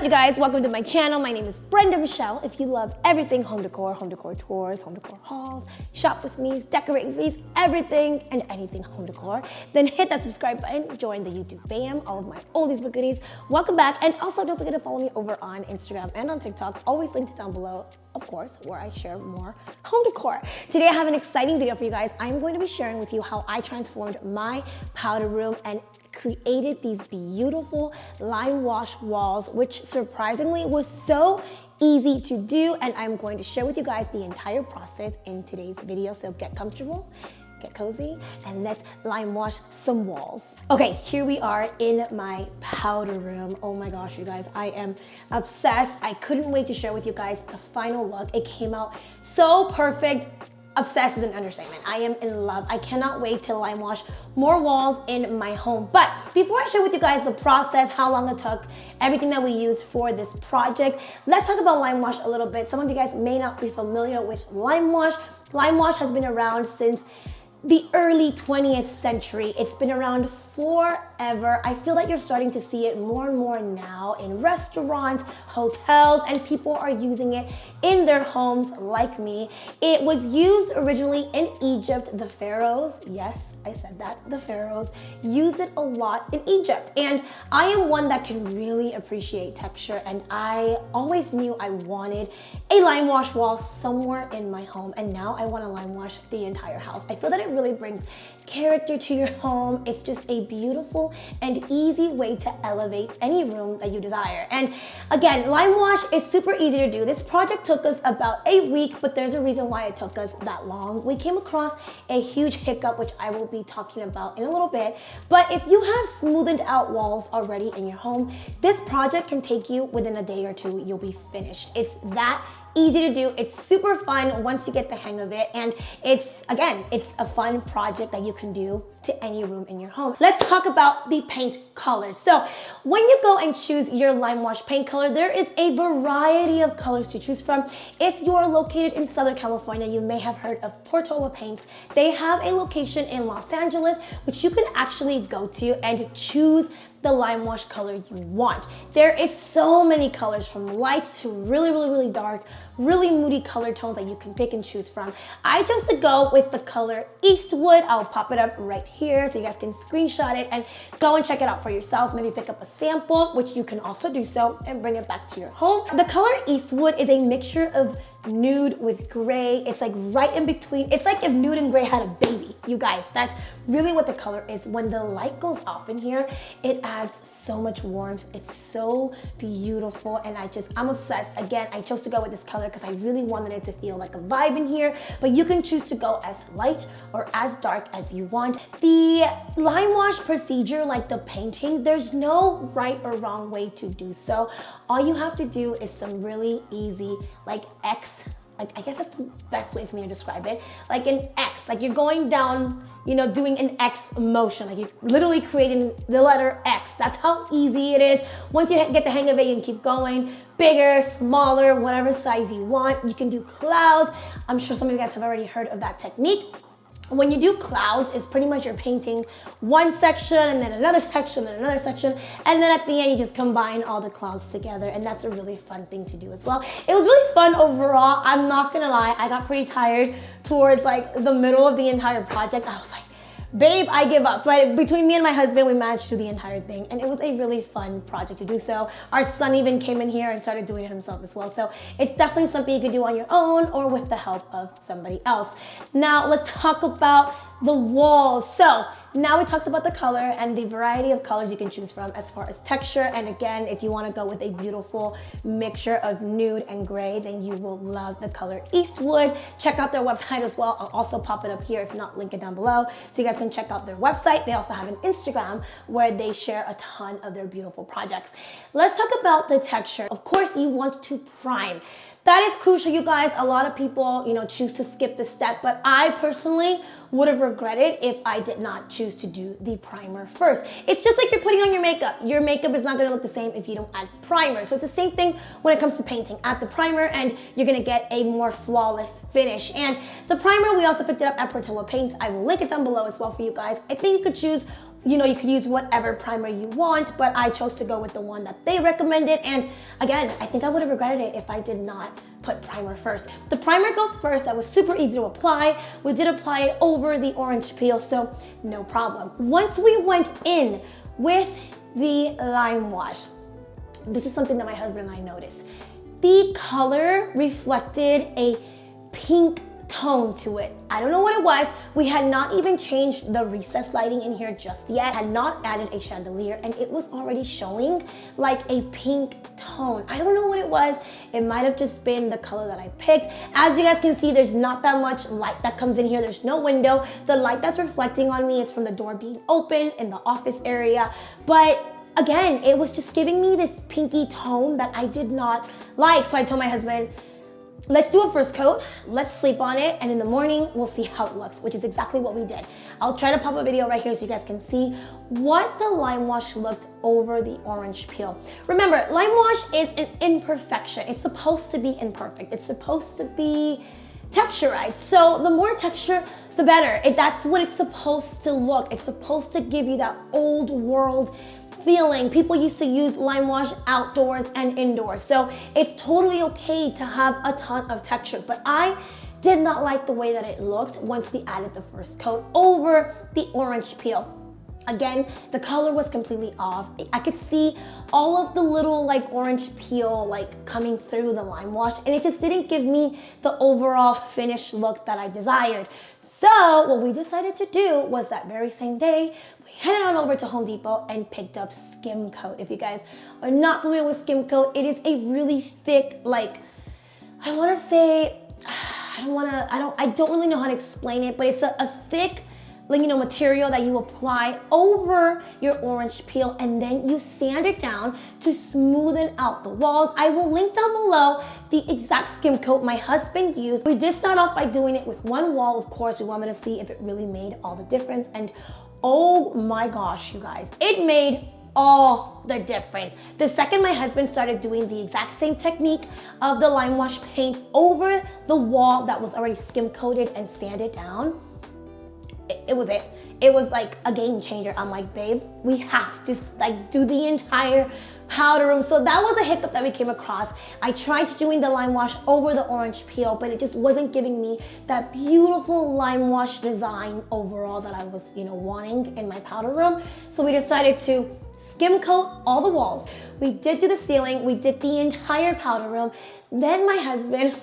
up, you guys? Welcome to my channel. My name is Brenda Michelle. If you love everything home decor tours, home decor hauls, shop with me, decorate with me, everything and anything home decor, then hit that subscribe button, join the YouTube fam, all of my oldies but goodies. Welcome back, and also don't forget to follow me over on Instagram and on TikTok, always linked down below, of course, where I share more home decor. Today I have an exciting video for you guys. I'm going to be sharing with you how I transformed my powder room and created these beautiful lime wash walls, which surprisingly was so easy to do, and I'm going to share with you guys the entire process in today's video. So get comfortable, get cozy, and let's lime wash some walls. Okay, here we are in my powder room. Oh my gosh, you guys, I am obsessed. I couldn't wait to share with you guys the final look. It came out so perfect. Obsessed is an understatement. I am in love. I cannot wait to lime wash more walls in my home. But before I share with you guys the process, how long it took, everything that we used for this project, let's talk about lime wash a little bit. Some of you guys may not be familiar with lime wash. Lime wash has been around since the early 20th century. It's been around forever. I feel like you're starting to see it more and more now in restaurants, hotels, and people are using it in their homes like me. It was used originally in Egypt. The pharaohs, yes, I said that, the pharaohs used it a lot in Egypt. And I am one that can really appreciate texture, and I always knew I wanted a lime wash wall somewhere in my home, and now I want to lime wash the entire house. I feel that it really brings character to your home. It's just a beautiful and easy way to elevate any room that you desire. And again, lime wash is super easy to do. This project took us about a week, but there's a reason why it took us that long. We came across a huge hiccup, which I will be talking about in a little bit. But if you have smoothed out walls already in your home, this project can take you within a day or two. You'll be finished. It's that easy to do. It's super fun once you get the hang of it, and it's a fun project that you can do to any room in your home. Let's talk about the paint colors. So when you go and choose your lime wash paint color, there is a variety of colors to choose from. If you are located in Southern California, you may have heard of Portola Paints. They have a location in Los Angeles, which you can actually go to and choose the lime wash color you want. There is so many colors, from light to really dark, really moody color tones that you can pick and choose from. I chose to go with the color Eastwood. I'll pop it up right here so you guys can screenshot it and go and check it out for yourself. Maybe pick up a sample, which you can also do so, and bring it back to your home. The color Eastwood is a mixture of nude with gray. It's like right in between. It's like if nude and gray had a baby. You guys, that's really what the color is. When the light goes off in here, it adds so much warmth. It's so beautiful, and I'm obsessed. Again, I chose to go with this color because I really wanted it to feel like a vibe in here, but you can choose to go as light or as dark as you want. The lime wash procedure, like the painting, there's no right or wrong way to do so. All you have to do is some really easy, like I guess that's the best way for me to describe it. Like an X, like you're going down, doing an X motion, like you're literally creating the letter X. That's how easy it is. Once you get the hang of it, you can keep going, bigger, smaller, whatever size you want. You can do clouds. I'm sure some of you guys have already heard of that technique. When you do clouds, it's pretty much you're painting one section and then another section, then another section, and then at the end you just combine all the clouds together, and that's a really fun thing to do as well. It was really fun overall. I'm not gonna lie, I got pretty tired towards like the middle of the entire project. I was like, babe, I give up. But between me and my husband, we managed to do the entire thing, and it was a really fun project to do so. Our son even came in here and started doing it himself as well. So it's definitely something you could do on your own or with the help of somebody else. Now let's talk about the walls. So now we talked about the color and the variety of colors you can choose from as far as texture. And again, if you want to go with a beautiful mixture of nude and gray, then you will love the color Eastwood. Check out their website as well. I'll also pop it up here, if not, link it down below, so you guys can check out their website. They also have an Instagram where they share a ton of their beautiful projects. Let's talk about the texture. Of course, you want to prime. That is crucial, you guys. A lot of people, choose to skip this step, but I personally would have regretted if I did not choose to do the primer first. It's just like you're putting on your makeup. Your makeup is not gonna look the same if you don't add primer. So it's the same thing when it comes to painting. Add the primer and you're gonna get a more flawless finish. And the primer, we also picked it up at Portola Paints. I will link it down below as well for you guys. I think you could choose You know, you could use whatever primer you want, but I chose to go with the one that they recommended. And again, I think I would have regretted it if I did not put primer first. The primer goes first. That was super easy to apply. We did apply it over the orange peel, so no problem. Once we went in with the lime wash, this is something that my husband and I noticed. The color reflected a pink tone to it. I don't know what it was. We had not even changed the recessed lighting in here just yet. Had not added a chandelier, and it was already showing like a pink tone. I don't know what it was. It might have just been the color that I picked. As you guys can see, there's not that much light that comes in here. There's no window. The light that's reflecting on me is from the door being open in the office area. But again, it was just giving me this pinky tone that I did not like. So I told my husband, let's do a first coat, let's sleep on it, and in the morning, we'll see how it looks, which is exactly what we did. I'll try to pop a video right here so you guys can see what the lime wash looked over the orange peel. Remember, lime wash is an imperfection. It's supposed to be imperfect. It's supposed to be texturized. So the more texture, the better. That's what it's supposed to look. It's supposed to give you that old world feeling. People used to use lime wash outdoors and indoors, so it's totally okay to have a ton of texture, but I did not like the way that it looked once we added the first coat over the orange peel. Again, the color was completely off. I could see all of the little like orange peel like coming through the lime wash, and it just didn't give me the overall finished look that I desired. So what we decided to do was that very same day, we headed on over to Home Depot and picked up Skim Coat. If you guys are not familiar with Skim Coat, it is a really thick, like, I want to say, I don't really know how to explain it, but it's a thick, like, you know, material that you apply over your orange peel, and then you sand it down to smoothen out the walls. I will link down below the exact Skim Coat my husband used. We did start off by doing it with one wall. Of course, we wanted to see if it really made all the difference, and oh my gosh, you guys, it made all the difference. The second my husband started doing the exact same technique of the lime wash paint over the wall that was already skim coated and sanded down, it was it. It was like a game changer. I'm like, babe, we have to like do the entire powder room. So that was a hiccup that we came across. I tried doing the lime wash over the orange peel, but it just wasn't giving me that beautiful lime wash design overall that I was, you know, wanting in my powder room. So we decided to skim coat all the walls. We did do the ceiling. We did the entire powder room. Then my husband,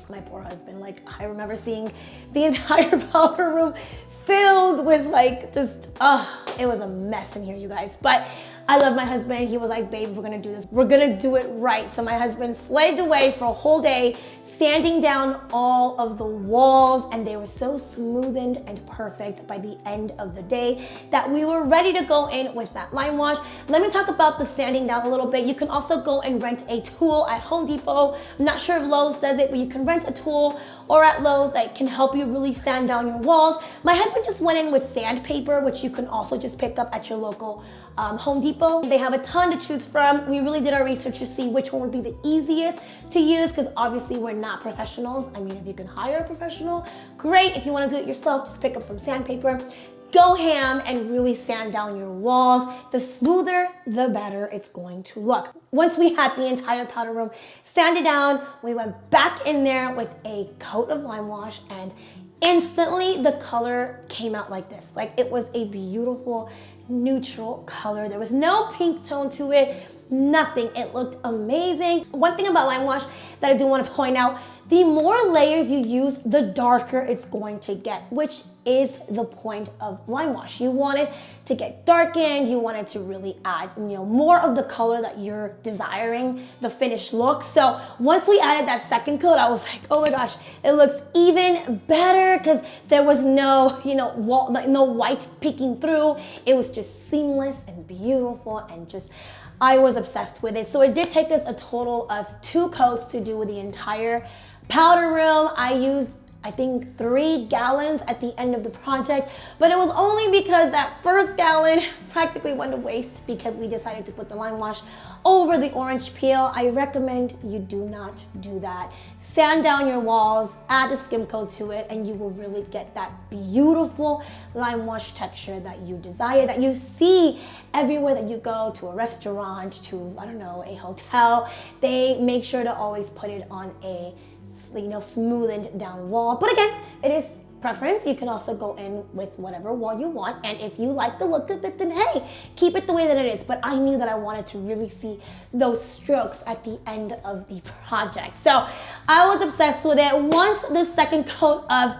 my poor husband, like, I remember seeing the entire powder room filled with like just, it was a mess in here, you guys. But I love my husband. He was like, babe, we're gonna do this. We're gonna do it right. So my husband slaved away for a whole day, sanding down all of the walls, and they were so smoothened and perfect by the end of the day that we were ready to go in with that lime wash. Let me talk about the sanding down a little bit. You can also go and rent a tool at Home Depot. I'm not sure if Lowe's does it, but you can rent a tool or at Lowe's that can help you really sand down your walls. My husband just went in with sandpaper, which you can also just pick up at your local Home Depot. They have a ton to choose from. We really did our research to see which one would be the easiest to use, because obviously we're not professionals. I mean, if you can hire a professional, great. If you want to do it yourself, just pick up some sandpaper, go ham, and really sand down your walls. The smoother, the better it's going to look. Once we had the entire powder room sanded down, we went back in there with a coat of lime wash, and instantly the color came out like this. Like, it was a beautiful neutral color. There was no pink tone to it, nothing. It looked amazing. One thing about lime wash that I do want to point out, the more layers you use, the darker it's going to get, which is the point of lime wash. You want it to get darkened, you want it to really add, you know, more of the color that you're desiring, the finished look. So once we added that second coat, I was like, oh my gosh, it looks even better, because there was no, you know, no white peeking through. It was just seamless and beautiful, and just, I was obsessed with it. So it did take us a total of 2 coats to do the entire powder room. I used I think 3 gallons at the end of the project, but it was only because that first gallon practically went to waste because we decided to put the lime wash over the orange peel. I recommend you do not do that. Sand down your walls, add a skim coat to it, and you will really get that beautiful lime wash texture that you desire, that you see everywhere that you go, to a restaurant, to, I don't know, a hotel. They make sure to always put it on a smoothened down wall. But again, it is preference. You can also go in with whatever wall you want, and if you like the look of it, then hey, keep it the way that it is. But I knew that I wanted to really see those strokes at the end of the project, so I was obsessed with it. Once the second coat of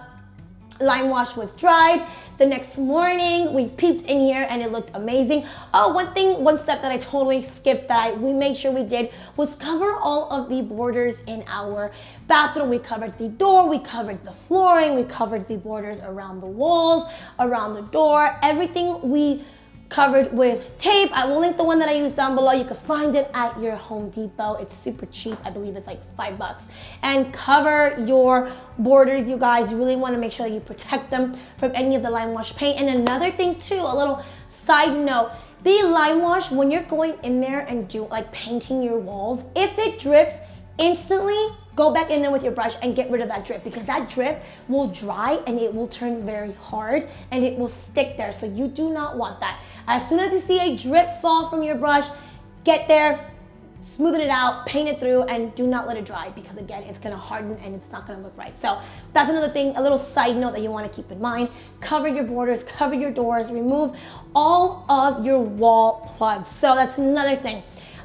lime wash was dried, the next morning we peeped in here and it looked amazing. Oh, one step that I totally skipped that we made sure we did was cover all of the borders in our bathroom. We covered the door, we covered the flooring, we covered the borders around the walls, around the door, everything we covered with tape. I will link the one that I used down below. You can find it at your Home Depot. It's super cheap. I believe it's like $5. And cover your borders, you guys. You really want to make sure that you protect them from any of the lime wash paint. And another thing too, a little side note, the lime wash, when you're going in there and do like painting your walls, if it drips, instantly go back in there with your brush and get rid of that drip, because that drip will dry and it will turn very hard and it will stick there. So you do not want that. As soon as you see a drip fall from your brush, get there, smoothen it out, paint it through, and do not let it dry, because again, it's gonna harden and it's not gonna look right. So that's another thing, a little side note that you wanna keep in mind. Cover your borders, cover your doors, remove all of your wall plugs. So that's another thing.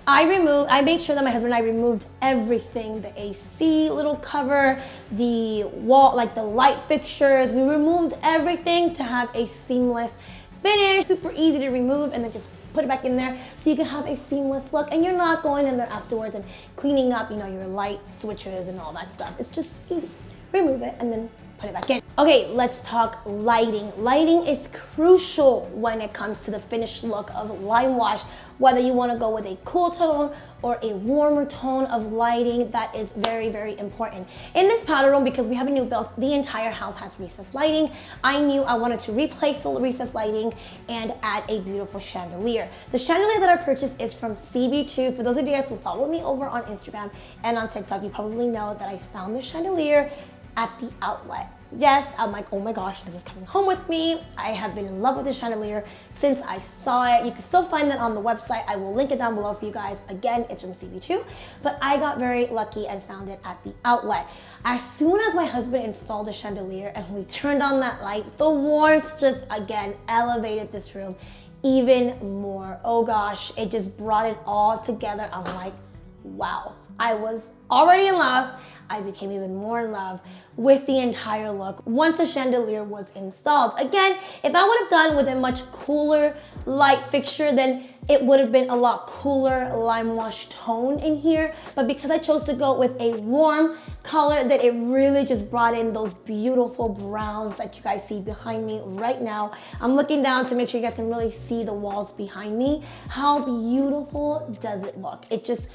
I made sure that my husband and I removed everything, the AC little cover, the wall, like the light fixtures. We removed everything to have a seamless finish. Super easy to remove, and then just put it back in there so you can have a seamless look, and you're not going in there afterwards and cleaning up, your light switches and all that stuff. It's just easy. Remove it and then put it back in. Okay, let's talk lighting. Lighting is crucial when it comes to the finished look of lime wash. Whether you want to go with a cool tone or a warmer tone of lighting, that is very, very important. In this powder room, because we have a new build, the entire house has recessed lighting. I knew I wanted to replace the recessed lighting and add a beautiful chandelier. The chandelier that I purchased is from CB2. For those of you guys who follow me over on Instagram and on TikTok, you probably know that I found the chandelier at the outlet. Yes, I'm like, oh my gosh, this is coming home with me. I have been in love with this chandelier since I saw it. You can still find that on the website. I will link it down below for you guys. Again, it's from CB2, but I got very lucky and found it at the outlet. As soon as my husband installed the chandelier and we turned on that light, the warmth just, again, elevated this room even more. Oh gosh, it just brought it all together. I'm like, wow. I was already in love. I became even more in love with the entire look once the chandelier was installed. Again, if I would have gone with a much cooler light fixture, then it would have been a lot cooler lime wash tone in here. But because I chose to go with a warm color, that it really just brought in those beautiful browns that you guys see behind me right now. I'm looking down to make sure you guys can really see the walls behind me. How beautiful does it look? It just,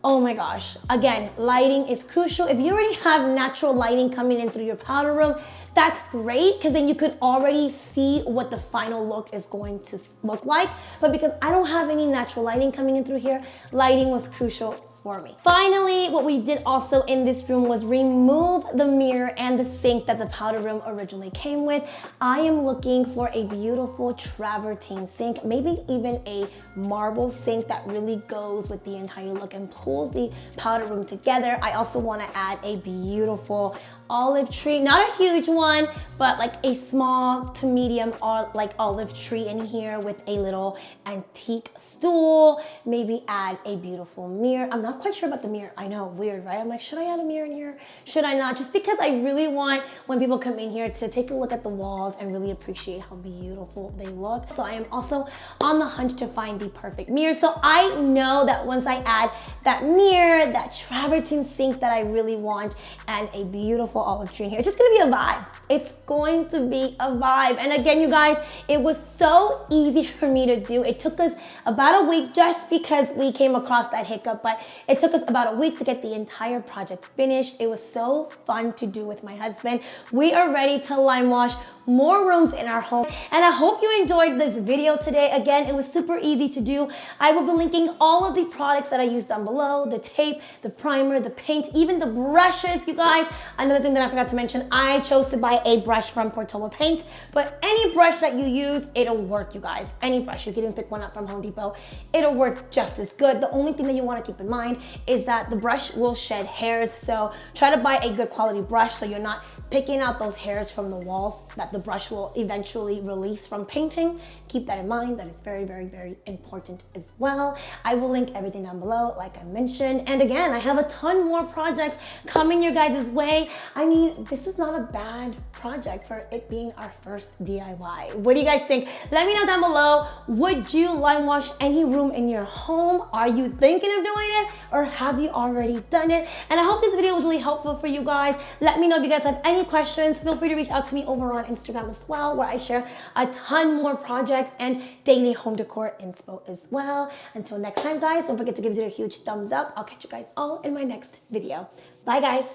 oh my gosh. Again, lighting is crucial. If you already have natural lighting coming in through your powder room, that's great, because then you could already see what the final look is going to look like. But because I don't have any natural lighting coming in through here, lighting was crucial for me. Finally, what we did also in this room was remove the mirror and the sink that the powder room originally came with. I am looking for a beautiful travertine sink, maybe even a marble sink that really goes with the entire look and pulls the powder room together. I also want to add a beautiful olive tree, not a huge one, but like a small to medium olive tree in here with a little antique stool. Maybe add a beautiful mirror. I'm not quite sure about the mirror. I know, weird, right? I'm like, should I add a mirror in here? Should I not? Just because I really want, when people come in here, to take a look at the walls and really appreciate how beautiful they look. So I am also on the hunt to find the perfect mirror. So I know that once I add that mirror, that travertine sink that I really want, and a beautiful beautiful olive tree in here. It's just gonna be a vibe. It's going to be a vibe. And again, you guys, it was so easy for me to do. It took us about a week just because we came across that hiccup, but it took us about a week to get the entire project finished. It was so fun to do with my husband. We are ready to lime wash more rooms in our home. And I hope you enjoyed this video today. Again, it was super easy to do. I will be linking all of the products that I used down below, the tape, the primer, the paint, even the brushes, you guys. Another thing that I forgot to mention, I chose to buy a brush from Portola Paint, but any brush that you use, it'll work, you guys. Any brush, you can even pick one up from Home Depot. It'll work just as good. The only thing that you want to keep in mind is that the brush will shed hairs. So try to buy a good quality brush so you're not picking out those hairs from the walls that the brush will eventually release from painting. Keep that in mind. That is very, very, very important as well. I will link everything down below, like I mentioned. And again, I have a ton more projects coming your guys' way. I mean, this is not a bad project for it being our first DIY. What do you guys think? Let me know down below. Would you lime wash any room in your home? Are you thinking of doing it, or have you already done it? And I hope this video was really helpful for you guys. Let me know if you guys have any questions. Feel free to reach out to me over on Instagram as well, where I share a ton more projects and daily home decor inspo as well. Until next time, guys, don't forget to give this video a huge thumbs up. I'll catch you guys all in my next video. Bye, guys.